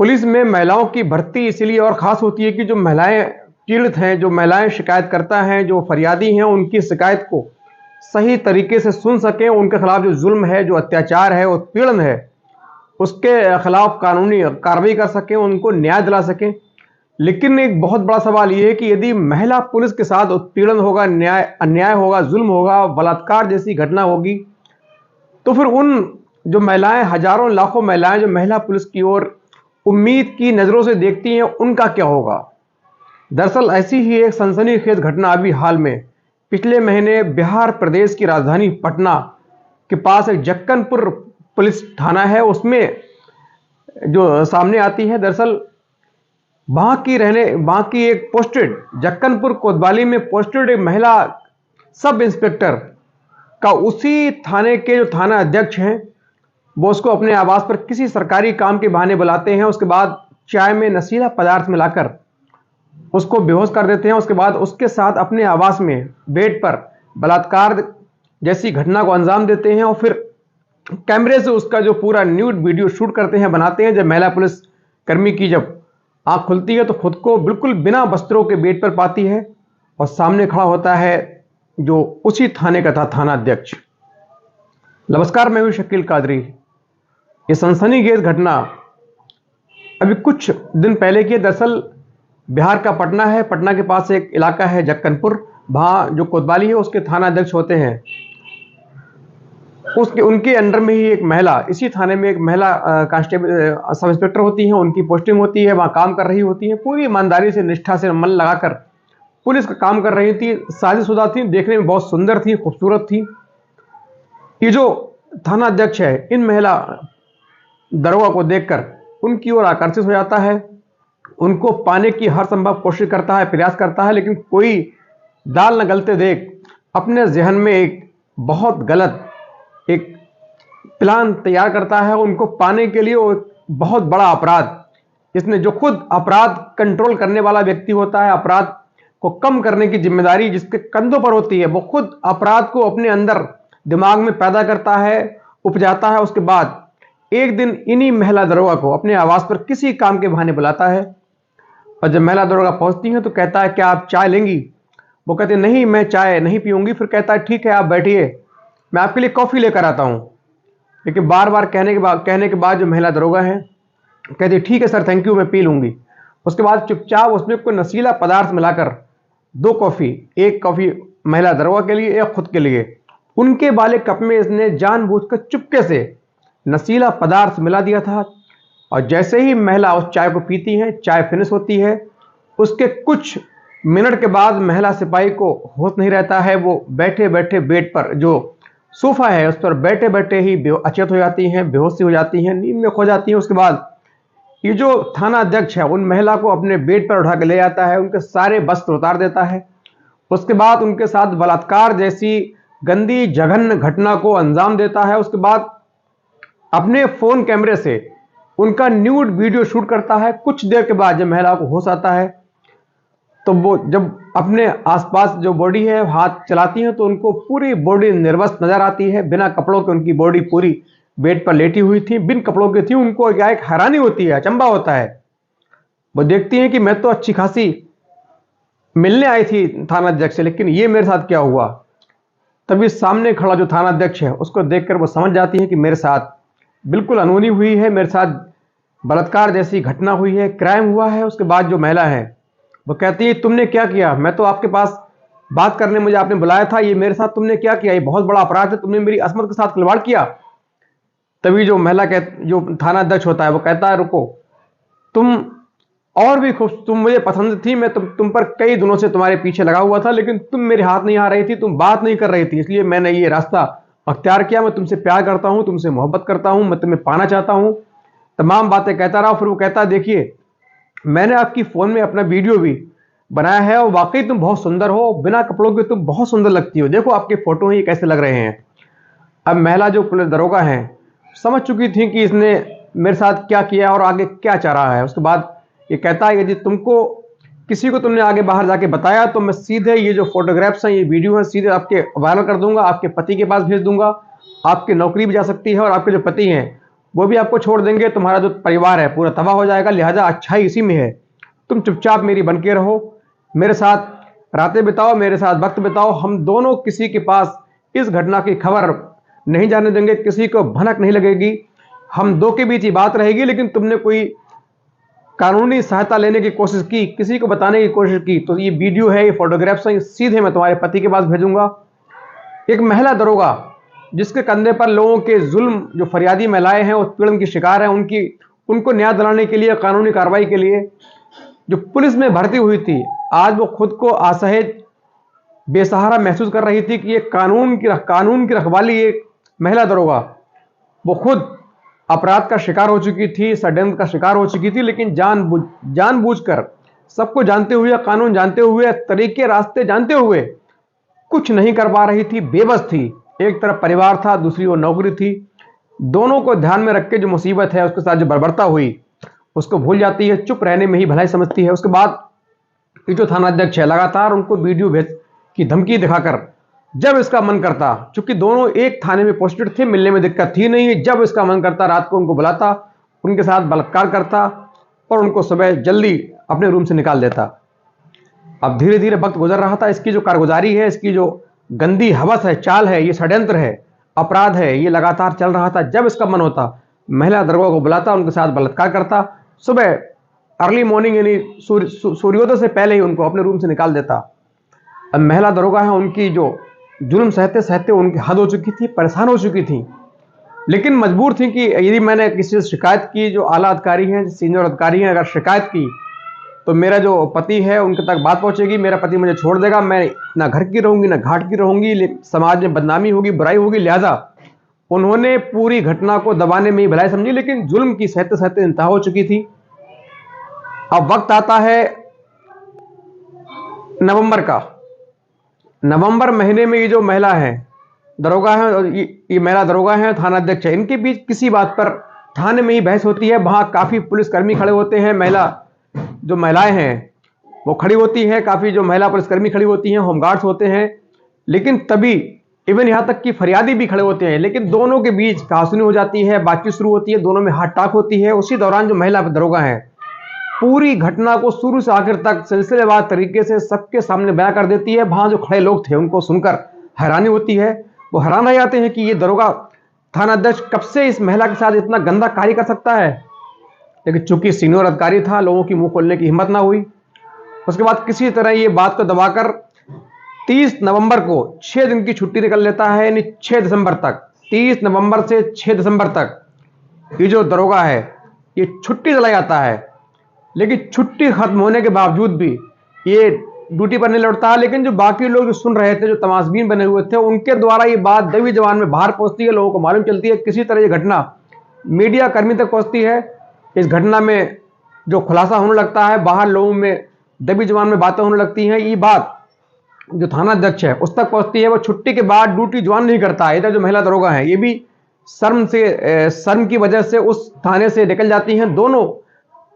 Police में महिलाओं की भर्ती इसलिए और ख़ास होती है कि जो महिलाएं पीड़ित हैं, जो महिलाएं शिकायतकर्ता हैं, जो फरियादी हैं, उनकी शिकायत को सही तरीके से सुन सकें, उनके खिलाफ जो जुल्म है, जो अत्याचार है, उत्पीड़न है, उसके खिलाफ कानूनी कार्रवाई कर सकें, उनको न्याय दिला सकें। लेकिन एक बहुत बड़ा सवाल ये है कि यदि महिला पुलिस के साथ उत्पीड़न होगा, अन्याय होगा, जुल्म होगा, बलात्कार जैसी घटना होगी, तो फिर उन जो महिलाएं, हजारों लाखों महिलाएं जो महिला पुलिस की ओर उम्मीद की नज़रों से देखती हैं, उनका क्या होगा। दरअसल ऐसी ही एक सनसनीखेज घटना अभी हाल में पिछले महीने बिहार प्रदेश की राजधानी पटना के पास एक जक्कनपुर पुलिस थाना है, उसमें जो सामने आती है। दरअसल वहां की एक पोस्टेड, जक्कनपुर कोतवाली में पोस्टेड एक महिला सब इंस्पेक्टर का उसी थाने के जो थाना अध्यक्ष हैं, वो उसको अपने आवास पर किसी सरकारी काम के बहाने बुलाते हैं। उसके बाद चाय में नशीला पदार्थ मिलाकर उसको बेहोश कर देते हैं। उसके बाद उसके साथ अपने आवास में बेड पर बलात्कार जैसी घटना को अंजाम देते हैं और फिर कैमरे से उसका जो पूरा न्यूड वीडियो शूट करते हैं, बनाते हैं। जब महिला पुलिस कर्मी की जब आंख खुलती है तो खुद को बिल्कुल बिना वस्त्रों के बेड पर पाती है और सामने खड़ा होता है जो उसी थाने का था थाना अध्यक्ष। नमस्कार, मैं हूं शकील कादरी। ये सनसनीखेज घटना अभी कुछ दिन पहले की। दरअसल बिहार का पटना है, पटना के पास एक इलाका है जक्कनपुर, वहाँ जो कोतवाली है उसके थाना अध्यक्ष होते हैं, उनके अंडर में ही एक महिला, इसी थाने में एक महिला कांस्टेबल सब इंस्पेक्टर होती हैं, उनकी पोस्टिंग होती है, वहाँ काम कर रही होती है। पूरी ईमानदारी से, निष्ठा से मन लगाकर पुलिस का काम कर रही थी, शादीशुदा थी, देखने में बहुत सुंदर थी, खूबसूरत थी। ये जो थाना अध्यक्ष है इन महिला दरोगा को देखकर उनकी ओर आकर्षित हो जाता है, उनको पाने की हर संभव कोशिश करता है, प्रयास करता है, लेकिन कोई दाल न गलते देख अपने जहन में एक बहुत गलत एक प्लान तैयार करता है उनको पाने के लिए। वो एक बहुत बड़ा अपराध, इसने जो खुद अपराध कंट्रोल करने वाला व्यक्ति होता है, अपराध को कम करने की जिम्मेदारी जिसके कंधों पर होती है, वो खुद अपराध को अपने अंदर दिमाग में पैदा करता है, उपजाता है। उसके बाद एक दिन इन्हीं महिला दरोगा को अपने आवास पर किसी काम के बहाने बुलाता है और जब महिला दरोगा पहुंचती है तो कहता है, क्या आप चाय लेंगी? वो कहते नहीं, मैं चाय नहीं पीऊंगी। फिर कहता है, ठीक है, आप बैठिए, मैं आपके लिए कॉफ़ी लेकर आता हूं। लेकिन बार बार कहने के बाद जो महिला दरोगा है कहती, ठीक है सर, थैंक यू, मैं पी लूंगी। उसके बाद चुपचाप उसमें कोई नशीला पदार्थ मिलाकर 2 कॉफ़ी, एक कॉफ़ी महिला दरोगा के लिए, एक खुद के लिए, उनके वाले कप में इसने जानबूझकर चुपके से नशीला पदार्थ मिला दिया था। और जैसे ही महिला उस चाय को पीती है, चाय फिनिश होती है, उसके कुछ मिनट के बाद महिला सिपाही को होश नहीं रहता है। वो बैठे बैठे बेड पर, जो सोफा है उस पर बैठे बैठे ही अचेत हो जाती हैं, बेहोशी हो जाती हैं, नींद में खो जाती हैं। उसके बाद ये जो थाना अध्यक्ष है उन महिला को अपने बेड पर उठा के ले जाता है, उनके सारे वस्त्र उतार देता है। उसके बाद उनके साथ बलात्कार जैसी गंदी जघन्य घटना को अंजाम देता है। उसके बाद अपने फोन कैमरे से उनका न्यूड वीडियो शूट करता है। कुछ देर के बाद जब महिला को होश आता है तो वो जब अपने आसपास जो बॉडी है हाथ चलाती हैं तो उनको पूरी बॉडी निर्वस्त्र नजर आती है, बिना कपड़ों के उनकी बॉडी पूरी बेड पर लेटी हुई थी, बिन कपड़ों की थी। उनको क्या एक हैरानी होती है, अचंभा होता है। वो देखती हैं कि मैं तो अच्छी खासी मिलने आई थी थाना अध्यक्ष से, लेकिन ये मेरे साथ क्या हुआ। तभी सामने खड़ा जो थाना अध्यक्ष है उसको देखकर वो समझ जाती है कि मेरे साथ बिल्कुल अनहोनी हुई है, मेरे साथ बलात्कार जैसी घटना हुई है, क्राइम हुआ है। उसके बाद जो महिला है वो कहती है, तुमने क्या किया? मैं तो आपके पास बात करने मुझे आपने बुलाया था, ये मेरे साथ तुमने क्या किया? ये बहुत बड़ा अपराध है, तुमने मेरी असमत के साथ खिलवाड़ किया। तभी जो महिला जो थाना अध्यक्ष होता है वो कहता है, रुको, तुम और भी खूब, तुम मुझे पसंद थी, मैं तुम पर कई दिनों से तुम्हारे पीछे लगा हुआ था, लेकिन तुम मेरे हाथ नहीं आ रही थी, तुम बात नहीं कर रही थी, इसलिए मैंने ये रास्ता अख्तियार किया। मैं तुमसे प्यार करता हूं, तुमसे मोहब्बत करता हूं, मैं तुम्हें पाना चाहता हूं। तमाम बातें कहता रहा। फिर वो कहता है, देखिए, मैंने आपकी फोन में अपना वीडियो भी बनाया है और वाकई तुम बहुत सुंदर हो, बिना कपड़ों के तुम बहुत सुंदर लगती हो, देखो आपके फोटो ही कैसे लग रहे हैं। अब महिला जो पुलिस दरोगा है समझ चुकी थी कि इसने मेरे साथ क्या किया और आगे क्या चाह रहा है। उसके बाद ये कहता है, यदि तुमको किसी को तुमने आगे बाहर जाके बताया तो मैं सीधे ये जो फोटोग्राफ्स हैं, ये वीडियो हैं, सीधे आपके वायरल कर दूंगा, आपके पति के पास भेज दूंगा, आपकी नौकरी भी जा सकती है और आपके जो पति हैं वो भी आपको छोड़ देंगे, तुम्हारा जो परिवार है पूरा तबाह हो जाएगा। लिहाजा अच्छाई इसी में है, तुम चुपचाप मेरी बन के रहो, मेरे साथ रातें बिताओ, मेरे साथ वक्त बिताओ। हम दोनों किसी के पास इस घटना की खबर नहीं जाने देंगे, किसी को भनक नहीं लगेगी। हम दो के बीच ही बात रहेगी, लेकिन तुमने कोई कानूनी सहायता लेने की कोशिश की, किसी को बताने की कोशिश की, तो ये वीडियो है, ये फोटोग्राफ्स हैं, सीधे मैं तुम्हारे पति के पास भेजूंगा। एक महिला दरोगा जिसके कंधे पर लोगों के जुल्म, जो फरियादी महिलाएं हैं, उत्पीड़न की शिकार हैं, उनको न्याय दिलाने के लिए, कानूनी कार्रवाई के लिए जो पुलिस में भर्ती हुई थी, आज वो खुद को असहज, बेसहारा महसूस कर रही थी कि ये कानून की रखवाली, एक महिला दरोगा वो खुद अपराध का शिकार हो चुकी थी, षड्यंत्र का शिकार हो चुकी थी, लेकिन जानबूझकर, सबको जानते हुए, कानून जानते हुए, तरीके रास्ते जानते हुए कुछ नहीं कर पा रही थी, बेबस थी। एक तरफ परिवार था, दूसरी ओर नौकरी थी। दोनों को ध्यान में रख के जो मुसीबत है, उसके साथ जो बर्बरता हुई, उसको भूल जाती है, चुप रहने में ही भलाई समझती है। उसके बाद ये जो थानाध्यक्ष है, लगातार उनको वीडियो भेज की धमकी दिखाकर, जब इसका मन करता, चूंकि दोनों एक थाने में पोस्टेड थे, मिलने में दिक्कत थी नहीं, जब इसका मन करता रात को उनको बुलाता, उनके साथ बलात्कार करता और उनको सुबह जल्दी अपने रूम से निकाल देता। अब धीरे धीरे वक्त गुजर रहा था, इसकी जो कारगुजारी है, इसकी जो गंदी हवस है, चाल है, ये षड्यंत्र है, अपराध है, ये लगातार चल रहा था। जब इसका मन होता, महिला दरोगा को बुलाता, उनके साथ बलात्कार करता, सुबह अर्ली मॉर्निंग यानी सूर्योदय से पहले ही उनको अपने रूम से निकाल देता। अब महिला दरोगा है, उनकी जो जुल्म सहते सहते उनकी हद हो चुकी थी, परेशान हो चुकी थी, लेकिन मजबूर थी कि यदि मैंने किसी से शिकायत की, जो आला अधिकारी हैं, सीनियर अधिकारी हैं, अगर शिकायत की तो मेरा जो पति है उनके तक बात पहुंचेगी, मेरा पति मुझे छोड़ देगा, मैं ना घर की रहूंगी ना घाट की रहूंगी, समाज में बदनामी होगी, बुराई होगी। लिहाजा उन्होंने पूरी घटना को दबाने में ही भलाई समझी, लेकिन जुल्म की सहते सहते इंतहा हो चुकी थी। अब वक्त आता है नवंबर का। नवंबर महीने में ये जो महिला है दरोगा है, ये महिला दरोगा है, थानाध्यक्ष है, इनके बीच किसी बात पर थाने में ही बहस होती है। वहां काफी पुलिसकर्मी खड़े होते हैं, जो महिलाएं हैं वो खड़ी होती है, काफी जो महिला पुलिसकर्मी खड़ी होती हैं, होमगार्ड्स होते हैं, लेकिन तभी इवन यहां तक कि फरियादी भी खड़े होते हैं, लेकिन दोनों के बीच कहासुनी हो जाती है, बातचीत शुरू होती है, दोनों में हाथ टाक होती है। उसी दौरान जो महिला दरोगा है पूरी घटना को शुरू से आखिर तक सिलसिलेवार तरीके से सबके सामने बयां कर देती है। वहां जो खड़े लोग थे उनको सुनकर हैरानी होती है, वो हैरान रह जाते हैं कि ये दरोगा थानाध्यक्ष कब से इस महिला के साथ इतना गंदा कार्य कर सकता है, लेकिन चूंकि सीनियर अधिकारी था, लोगों की मुंह खोलने की हिम्मत ना हुई। उसके बाद किसी तरह ये बात को दबाकर 30 नवंबर को 6 दिन की छुट्टी निकल लेता है, यानी 6 दिसंबर तक, 30 नवंबर से 6 दिसंबर तक ये जो दरोगा है ये छुट्टी चला जाता है। लेकिन छुट्टी खत्म होने के बावजूद भी ये ड्यूटी पर नहीं लौटता है। लेकिन जो बाकी लोग जो सुन रहे थे, जो तमाशबीन बने हुए थे, उनके द्वारा ये बात दबी जबान में बाहर पहुंचती है, लोगों को मालूम चलती है। किसी तरह ये घटना मीडिया कर्मी तक पहुंचती है। इस घटना में जो खुलासा होने लगता है, बाहर लोगों में दबी जबान में बातें होने लगती हैं। ये बात जो थानाध्यक्ष है उस तक पहुंचती है। वो छुट्टी के बाद ड्यूटी ज्वाइन नहीं करता है। इधर जो महिला दरोगा है ये भी शर्म की वजह से उस थाने से निकल जाती हैं, दोनों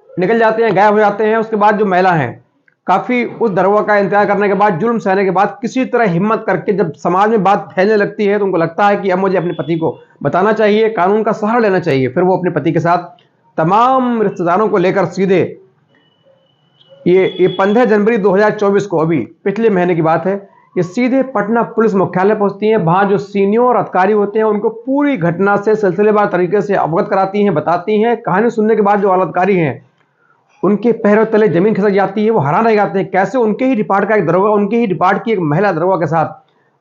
निकल जाते हैं, गायब हो जाते हैं। उसके बाद जो महिला है काफी उस दरोगा का इंतजार करने के बाद, जुल्म सहने के बाद, किसी तरह हिम्मत करके जब समाज में बात फैलने लगती है तो उनको लगता है कि अब मुझे अपने पति को बताना चाहिए, कानून का सहारा लेना चाहिए। फिर वो अपने पति के साथ तमाम रिश्तेदारों को लेकर सीधे ये 15 जनवरी 2024 को, अभी पिछले महीने की बात है, ये सीधे पटना पुलिस मुख्यालय पहुंचती हैं। वहां जो सीनियर अधिकारी होते हैं उनको पूरी घटना से सिलसिलेवार तरीके से अवगत कराती हैं, बताती हैं। कहानी सुनने के बाद जो आला अधिकारी हैं उनके पैरों तले जमीन खिसक जाती है। वो हैरान रह जाते हैं, कैसे उनके ही डिपार्ट का एक दरोगा, उनके ही डिपार्ट की एक महिला दरोगा के साथ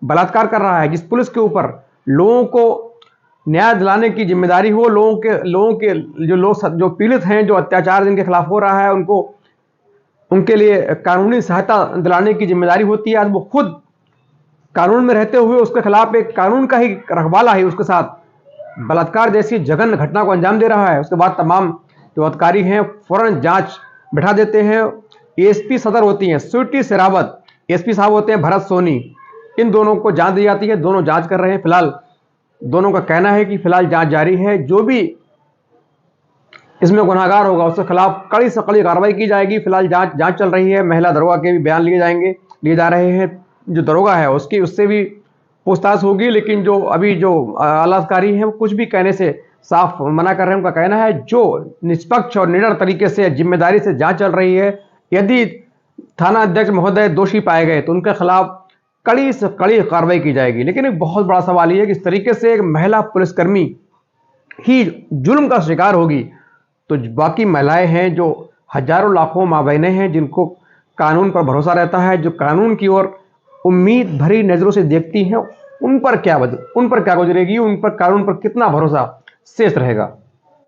बलात्कार कर रहा है, जिस पुलिस के ऊपर लोगों को न्याय दिलाने की जिम्मेदारी हो, जो पीड़ित हैं, जो अत्याचार जिनके खिलाफ हो रहा है, उनके लिए कानूनी सहायता दिलाने की जिम्मेदारी होती है। आज वो खुद कानून में रहते हुए उसके खिलाफ एक कानून का ही रखवाला ही उसके साथ बलात्कार जैसी जघन्य घटना को अंजाम दे रहा है। उसके बाद तमाम जो अधिकारी हैं फौरन जांच बिठा देते हैं। एसपी सदर होती हैं स्वीटी शेरावत, एसपी साहब होते हैं भरत सोनी, इन दोनों को जांच दी जाती है। दोनों जांच कर रहे हैं। फिलहाल दोनों का कहना है कि फिलहाल जांच जारी है। जो भी इसमें गुनाहगार होगा उसके खिलाफ कड़ी से कड़ी कार्रवाई की जाएगी। फिलहाल जांच चल रही है। महिला दरोगा के भी बयान लिए जा रहे हैं। जो दरोगा है उससे भी पूछताछ होगी, लेकिन जो अभी जो आला अधिकारी हैं वो कुछ भी कहने से साफ मना कर रहे हैं। उनका कहना है जो निष्पक्ष और निडर तरीके से जिम्मेदारी से जांच चल रही है, यदि थाना अध्यक्ष महोदय दोषी पाए गए तो उनके खिलाफ कड़ी से कड़ी कार्रवाई की जाएगी। लेकिन एक बहुत बड़ा सवाल यह है कि इस तरीके से एक महिला पुलिसकर्मी ही जुल्म का शिकार होगी तो बाकी महिलाएं हैं, जो हजारों लाखों माँ बहनें हैं जिनको कानून पर भरोसा रहता है, जो कानून की ओर उम्मीद भरी नजरों से देखती हैं, उन पर क्या गुजरेगी, उन पर कानून पर कितना भरोसा शेष रहेगा।